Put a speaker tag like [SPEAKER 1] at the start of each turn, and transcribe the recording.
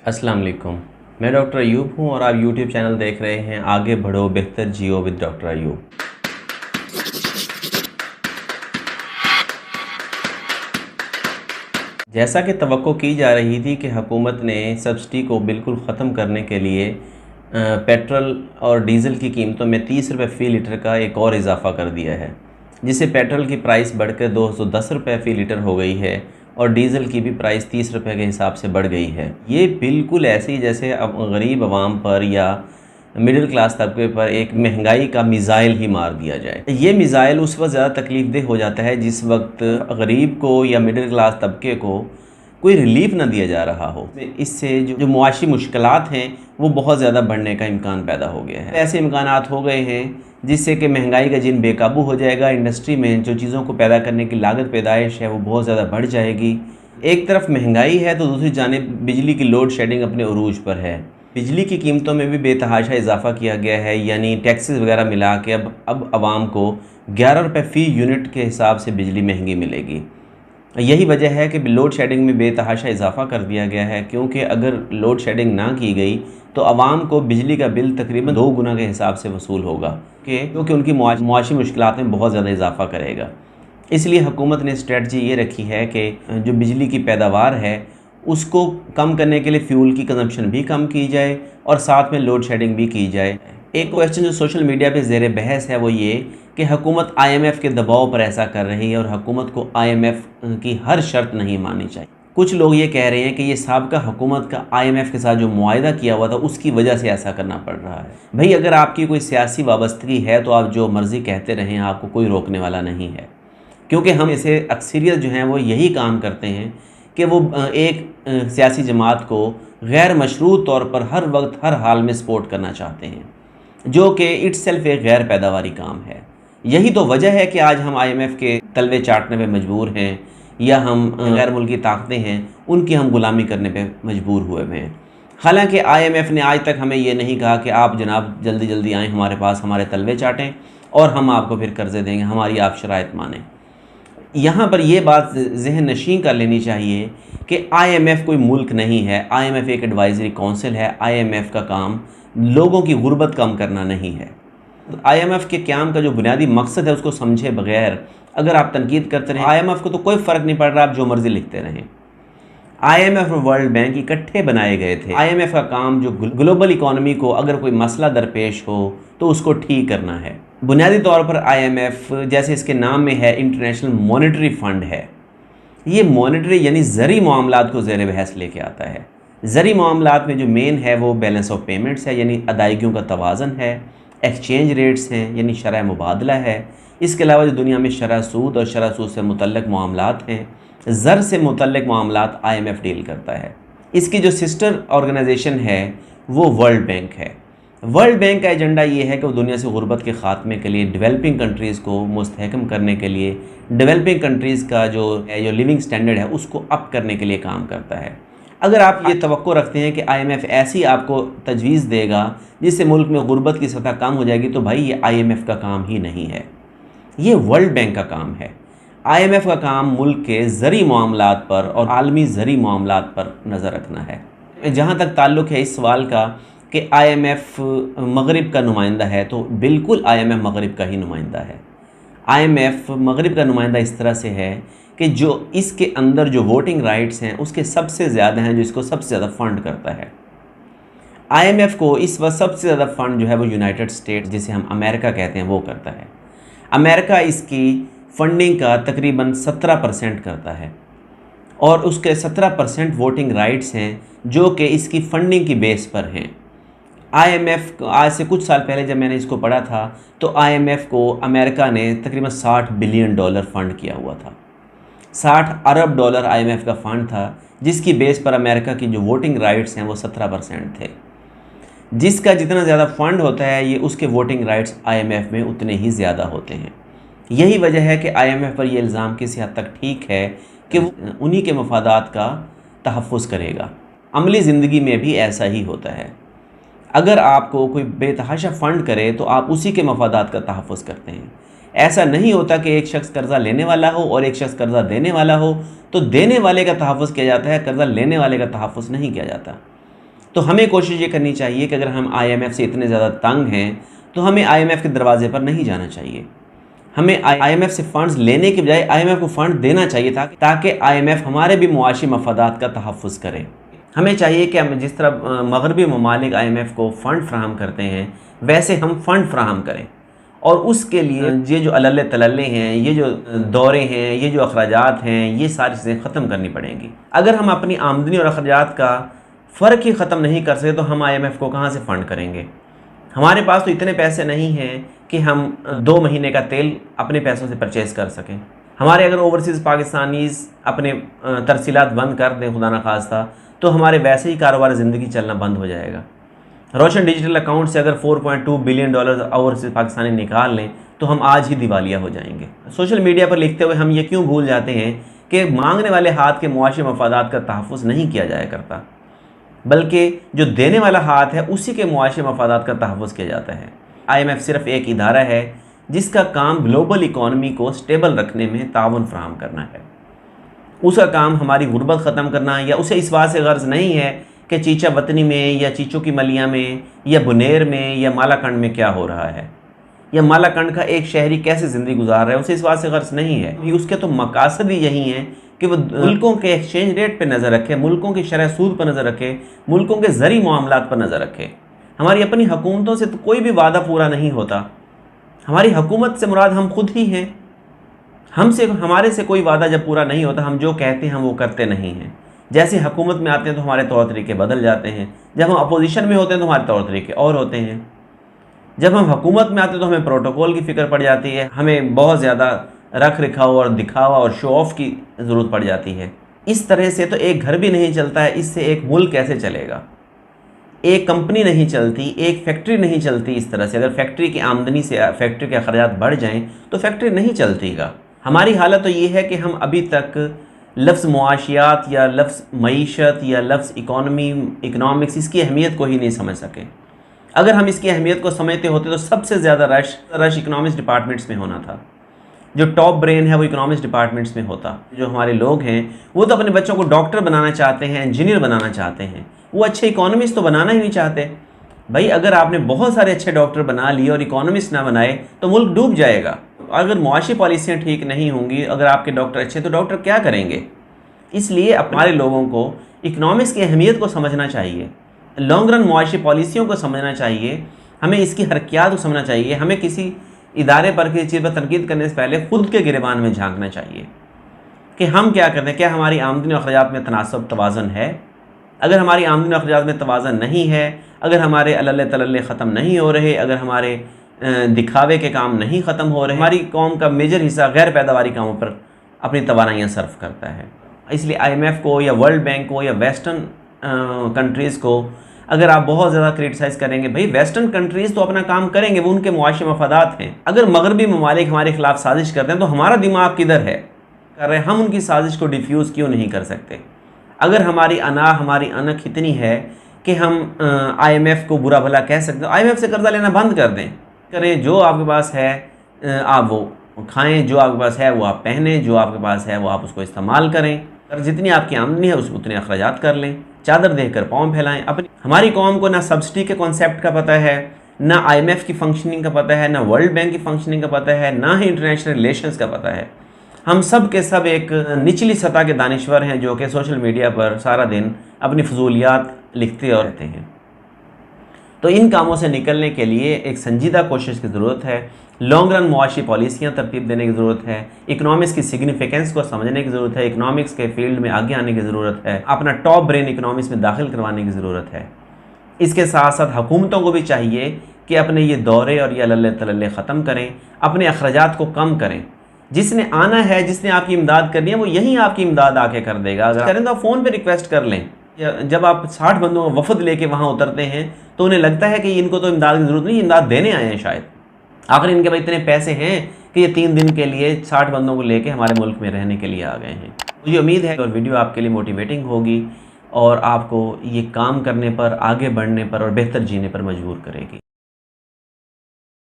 [SPEAKER 1] अस्सलाम वालेकुम। मैं डॉक्टर अयूब हूँ और आप यूट्यूब चैनल देख रहे हैं आगे बढ़ो बेहतर जियो विद डॉक्टर अयूब। जैसा कि तवक्को की जा रही थी कि हुकूमत ने सब्सिडी को बिल्कुल ख़त्म करने के लिए पेट्रोल और डीज़ल की कीमतों में 30 रुपये फ़ी लीटर का एक और इजाफ़ा कर दिया है, जिससे पेट्रोल की प्राइस बढ़कर 210 रुपये फ़ी लीटर हो गई है और डीज़ल की भी प्राइस 30 रुपये के हिसाब से बढ़ गई है। ये बिल्कुल ऐसे ही जैसे अब गरीब आवाम पर या मिडिल क्लास तबके पर एक महंगाई का मिज़ाइल ही मार दिया जाए। ये मिज़ाइल उस वक्त ज़्यादा तकलीफ़ देह हो जाता है जिस वक्त गरीब को या मिडिल क्लास तबके को कोई रिलीफ ना दिया जा रहा हो। इससे जो मुआशी मुश्किलात हैं वो बहुत ज़्यादा बढ़ने का इम्कान पैदा हो गया है। ऐसे इम्कानात हो गए हैं जिससे कि महंगाई का जिन बेकाबू हो जाएगा। इंडस्ट्री में जो चीज़ों को पैदा करने की लागत पैदाइश है वो बहुत ज़्यादा बढ़ जाएगी। एक तरफ महंगाई है तो दूसरी जानिब बिजली की लोड शेडिंग अपने उरूज पर है। बिजली की कीमतों में भी बेतहाशा इजाफा किया गया है, यानी टैक्सेस वगैरह मिला के अब आवाम को 11 रुपये फ़ी यूनिट के हिसाब से बिजली महंगी मिलेगी। यही वजह है कि लोड शेडिंग में बेतहाशा इजाफा कर दिया गया है, क्योंकि अगर लोड शेडिंग ना की गई तो आवाम को बिजली का बिल तकरीबन 2 गुना के हिसाब से वसूल होगा, क्योंकि उनकी मुआशी मुश्किलात में बहुत ज़्यादा इजाफा करेगा। इसलिए हुकूमत ने स्ट्रेटजी ये रखी है कि जो बिजली की पैदावार है उसको कम करने के लिए फ्यूल की कंजम्पशन भी कम की जाए और साथ में लोड शेडिंग भी की जाए। एक क्वेश्चन जो सोशल मीडिया पे ज़ेर बहस है वो ये कि हुकूमत IMF के दबाव पर ऐसा कर रही है और हुकूमत को IMF की हर शर्त नहीं माननी चाहिए। कुछ लोग ये कह रहे हैं कि ये साबिक़ा हुकूमत का IMF के साथ जो मुआहिदा किया हुआ था उसकी वजह से ऐसा करना पड़ रहा है। भाई, अगर आपकी कोई सियासी वाबस्तगी है तो आप जो मर्ज़ी कहते रहें, आपको कोई रोकने वाला नहीं है, क्योंकि हम इसे अक्सरियत जो हैं वो यही काम करते हैं कि वो एक सियासी जमात को गैर मशरूत तौर पर हर वक्त हर हाल में सपोर्ट करना चाहते हैं, जो कि इट्सेल्फ एक गैर पैदावारी काम है। यही तो वजह है कि आज हम IMF के तलवे चाटने पे मजबूर हैं या हम गैर मुल्की ताकतें हैं उनकी हम गुलामी करने पे मजबूर हुए हैं। हालांकि IMF ने आज तक हमें ये नहीं कहा कि आप जनाब जल्दी जल्दी आएँ हमारे पास, हमारे तलवे चाटें और हम आपको फिर कर्ज़े देंगे, हमारी आप शराइत मानें। यहाँ पर यह बात जहन नशीं कर लेनी चाहिए कि IMF कोई मुल्क नहीं है, IMF एक एडवाइजरी काउंसिल है। IMF का काम लोगों की गुर्बत कम करना नहीं है। IMF के क़याम का जो बुनियादी मकसद है उसको समझे बगैर अगर आप तनकीद करते रहें, IMF को तो कोई फ़र्क नहीं पड़ रहा, आप जो मर्ज़ी लिखते रहें। IMF और वर्ल्ड बैंक इकट्ठे बनाए गए थे। IMF का काम जो ग्लोबल इकॉनमी को अगर कोई मसला दरपेश हो तो उसको ठीक करना है। बुनियादी तौर पर IMF जैसे इसके नाम में है इंटरनेशनल मॉनेटरी फ़ंड है। ये मॉनेटरी यानी ज़री मामलात को ज़ेर बहस लेके आता है। ज़री मामलात में जो मेन है वो बैलेंस ऑफ पेमेंट्स है, यानी अदायगियों का तवाज़न है, एक्सचेंज रेट्स हैं यानी शरह मुबादला है। इसके अलावा जो दुनिया में शरह सूद और शरह सूद से मुतल्लिक़ मामलात हैं, ज़र से मुतल्लिक़ मामलात IMF डील करता है। इसकी जो सिस्टर ऑर्गेनाइजेशन है वो वर्ल्ड बैंक है। वर्ल्ड बैंक का एजेंडा ये है कि वो दुनिया से गुर्बत के ख़ात्मे के लिए, डेवलपिंग कंट्रीज़ को मुस्तहकम करने के लिए, डेवलपिंग कंट्रीज़ का जो लिविंग स्टैंडर्ड है उसको अप करने के लिए काम करता है। अगर आप ये तवक्को रखते हैं कि IMF ऐसी आपको तजवीज़ देगा जिससे मुल्क में गुर्बत की सतह कम हो जाएगी, तो भाई ये IMF का काम ही नहीं है, ये वर्ल्ड बैंक का काम है। IMF का काम मुल्क के ज़री मामलात पर और आलमी ज़री मामलात पर नज़र रखना है। जहाँ तक ताल्लुक़ है इस सवाल का कि IMF मगरिब का नुमाइंदा है, तो बिल्कुल IMF मगरिब का ही नुमाइंदा है। IMF मगरिब का नुमाइंदा इस तरह से है कि जो इसके अंदर जो वोटिंग राइट्स हैं उसके सबसे ज़्यादा हैं, जो इसको सबसे ज़्यादा फ़ंड करता है। IMF को इस वक्त सबसे ज़्यादा फ़ंड जो है वो यूनाइटेड स्टेट्स, जिसे हम अमेरिका कहते हैं, वो करता है। अमेरिका इसकी फ़ंडिंग का तकरीबन 17% करता है और उसके 17% वोटिंग राइट्स हैं जो कि इसकी फ़ंडिंग की बेस पर हैं। IMF आज से कुछ साल पहले जब मैंने इसको पढ़ा था तो IMF को अमेरिका ने तकरीबन $60 बिलियन फ़ंड किया हुआ था। $60 अरब IMF का फ़ंड था जिसकी बेस पर अमेरिका की जो वोटिंग राइट्स हैं वो 17% थे। जिसका जितना ज़्यादा फ़ंड होता है ये उसके वोटिंग राइट्स IMF में उतने ही ज़्यादा होते हैं। यही वजह है कि IMF पर यह इल्ज़ाम किसी हद तक ठीक है कि वो उन्हीं के मफादात का तहफ़्फ़ुज़ करेगा। अमली ज़िंदगी में भी ऐसा ही होता है। अगर आपको कोई बेतहाशा फ़ंड करे तो आप उसी के मफादात का तहफ़्फ़ुज़ करते हैं। ऐसा नहीं होता कि एक शख्स कर्ज़ा लेने वाला हो और एक शख्स कर्ज़ा देने वाला हो तो देने वाले का तहफ़्फ़ुज़ किया जाता है, कर्ज़ा लेने वाले का तहफ़्फ़ुज़ नहीं किया जाता। तो हमें कोशिश ये करनी चाहिए कि अगर हम IMF से इतने ज़्यादा तंग हैं तो हमें IMF के दरवाजे पर नहीं जाना चाहिए। हमें IMF से फ़ंड्स लेने के बजाय IMF को फ़ंड देना चाहिए ताकि IMF हमारे भी मुआशी मफादात का तहफ़्फ़ुज़ करे। हमें चाहिए कि हम जिस तरह मगरबी ममालिक IMF को फ़ंड फ्राहम करते हैं वैसे हम फ़ंड फ्राहम करें, और उसके लिए ये जो अल्ले तलल्ले हैं, ये जो दौरे हैं, ये जो अखराजात हैं, ये सारी चीज़ें ख़त्म करनी पड़ेंगी। अगर हम अपनी आमदनी और अखराजात का फ़र्क ही ख़त्म नहीं कर सके तो हम IMF को कहाँ से फ़ंड करेंगे। हमारे पास तो इतने पैसे नहीं हैं कि हम 2 महीने का तेल अपने पैसों से परचेज़ कर सकें। हमारे अगर ओवरसीज़ पाकिस्तानीज़ अपने तरसीलात बंद कर दें खुदा न खास्ता, तो हमारे वैसे ही कारोबार ज़िंदगी चलना बंद हो जाएगा। रोशन डिजिटल अकाउंट से अगर $4.2 बिलियन ओवरसीज़ पाकिस्तानी निकाल लें तो हम आज ही दिवालिया हो जाएंगे। सोशल मीडिया पर लिखते हुए हम ये क्यों भूल जाते हैं कि मांगने वाले हाथ के मुआशी मफादात का तहफ़्फ़ुज़ नहीं किया जाया करता, बल्कि जो देने वाला हाथ है उसी के मुआशी मफादात का तहफ़्फ़ुज़ किया जाता है। IMF सिर्फ़ एक इदारा है जिसका काम ग्लोबल इकॉनमी को स्टेबल रखने में ताउन फ़राहम करना है। उसका काम हमारी गुर्बत ख़त्म करना, या उसे इस बात से गर्ज़ नहीं है कि चीचा वतनी में या चीचों की मलिया में या बुनेर में या मालाकंड में क्या हो रहा है, या मालाकंड का एक शहरी कैसे ज़िंदगी गुजार रहा है, उसे इस बात से गर्ज़ नहीं है। उसके तो मकासद ही यही हैं कि वो मुल्कों के एक्सचेंज रेट पर नज़र रखे, मुल्कों की शरह सूद पर नज़र रखे, मुल्कों के ज़री मामलात पर नज़र रखे। हमारी अपनी हुकूमतों से तो कोई भी वादा पूरा नहीं होता। हमारी हुकूमत से मुराद हम खुद ही हैं। हमारे से कोई वादा जब पूरा नहीं होता, हम जो कहते हैं हम वो करते नहीं हैं। जैसे हुकूमत में आते हैं तो हमारे तौर तरीके बदल जाते हैं, जब हम अपोजिशन में होते हैं तो हमारे तौर तरीके और होते हैं, जब हम हुकूमत में आते हैं तो हमें प्रोटोकॉल की फ़िक्र पड़ जाती है, हमें बहुत ज़्यादा रख रखाव और दिखावा और शो ऑफ की ज़रूरत पड़ जाती है। इस तरह से तो एक घर भी नहीं चलता है, इससे एक मुल्क कैसे चलेगा। एक कंपनी नहीं चलती, एक फैक्ट्री नहीं चलती इस तरह से। अगर फैक्ट्री की आमदनी से फैक्ट्री के अखराजात बढ़ जाएं तो फैक्ट्री नहीं चलतीगा। हमारी हालत तो ये है कि हम अभी तक लफ्ज़ मुआशियात या लफ्ज़ मईशत या लफ्ज़ इकनॉमिक्स इसकी अहमियत को ही नहीं समझ सके। अगर हम इसकी अहमियत को समझते होते तो सबसे ज़्यादा रश इकनॉमिक्स डिपार्टमेंट्स में होना था। जो टॉप ब्रेन है वो इकनॉमिक्स डिपार्टमेंट्स में होता। जो हमारे लोग हैं वो तो अपने बच्चों को डॉक्टर बनाना चाहते हैं, इंजीनियर बनाना चाहते हैं, वो अच्छे इकोनॉमिस्ट तो बनाना ही नहीं चाहते। भाई अगर आपने बहुत सारे अच्छे डॉक्टर बना लिए और इकोनॉमिस्ट ना बनाए तो मुल्क डूब जाएगा। अगर मुआशी पॉलिसियाँ ठीक नहीं होंगी, अगर आपके डॉक्टर अच्छे तो डॉक्टर क्या करेंगे। इसलिए हमारे लोगों को इकनॉमिक्स की अहमियत को समझना चाहिए, लॉन्ग रन मुआशी पॉलिसियों को समझना चाहिए, हमें इसकी हरकियात को समझना चाहिए। हमें किसी इदारे पर किसी चीज़ पर तनकीद करने से पहले खुद के गिरेबान में झांकना चाहिए कि हम क्या करते हैं, क्या हमारी आमदनी और अखराजात में तनासब तवाज़न है। अगर हमारी आमदनी और अखराजात में तवाज़न नहीं है, अगर हमारे अल्ले तलल्ले ख़त्म नहीं हो रहे, अगर हमारे दिखावे के काम नहीं ख़त्म हो रहे, हमारी कौम का मेजर हिस्सा गैर पैदावारी कामों पर अपनी तवानाइयाँ सर्फ करता है। इसलिए IMF को या वर्ल्ड बैंक को या वेस्टर्न कंट्रीज़ को अगर आप बहुत ज़्यादा क्रिटिसाइज़ करेंगे, भाई वेस्टर्न कंट्रीज़ तो अपना काम करेंगे, वो उनके मुआशी मफादात हैं। अगर मगरबी ममालिक हमारे खिलाफ साजिश करते हैं तो हमारा दिमाग किधर है, कर रहे हम उनकी साजिश को डिफ्यूज़ क्यों नहीं कर सकते। अगर हमारी अनख इतनी है कि हम IMF को बुरा भला कह सकते हैं, IMF से कर्जा लेना बंद कर दें, करें जो आपके पास है आप वो खाएं, जो आपके पास है वो आप पहने, जो आपके पास है वो आप उसको इस्तेमाल करें, और जितनी आपकी आमदनी है उसमें उतने अखराजात कर लें, चादर देकर पाँव फैलाएं। अपनी हमारी कौम को ना सब्सिडी के कॉन्सेप्ट का पता है, ना IMF की फंक्शनिंग का पता है, ना वर्ल्ड बैंक की फंक्शनिंग का पता है, ना ही इंटरनेशनल रिलेशंस का पता है। हम सब के सब एक निचली सतह के दानिश्वर हैं जो कि सोशल मीडिया पर सारा दिन अपनी फजूलियात लिखते और रहते हैं। तो इन कामों से निकलने के लिए एक संजीदा कोशिश की ज़रूरत है, लॉन्ग रन मुआशी पॉलिसियाँ तरतीब देने की ज़रूरत है, इकनॉमिक्स की सिग्निफिकेंस को समझने की ज़रूरत है, इकनॉमिक्स के फील्ड में आगे आने की ज़रूरत है, अपना टॉप ब्रेन इकनॉमिक्स में दाखिल करवाने की ज़रूरत है। इसके साथ साथ हुकूमतों को भी चाहिए कि अपने ये दौरे और ये अल्ले तलल्ले ख़त्म करें, अपने अखराजात को कम करें। जिसने आना है, जिसने आपकी इमदाद करनी है, वो यहीं आपकी इमदाद आके कर देगा। अगर करें तो आप फ़ोन पर रिक्वेस्ट कर लें। जब आप 60 बंदों का वफद लेके वहाँ उतरते हैं तो उन्हें लगता है कि इनको तो इमदाद की ज़रूरत नहीं, इमदाद देने आए हैं शायद। आखिर इनके पास इतने पैसे हैं कि ये 3 दिन के लिए 60 बंदों को लेके हमारे मुल्क में रहने के लिए आ गए हैं। मुझे उम्मीद है और वीडियो आपके लिए मोटिवेटिंग होगी और आपको ये काम करने पर, आगे बढ़ने पर और बेहतर जीने पर मजबूर करेगी।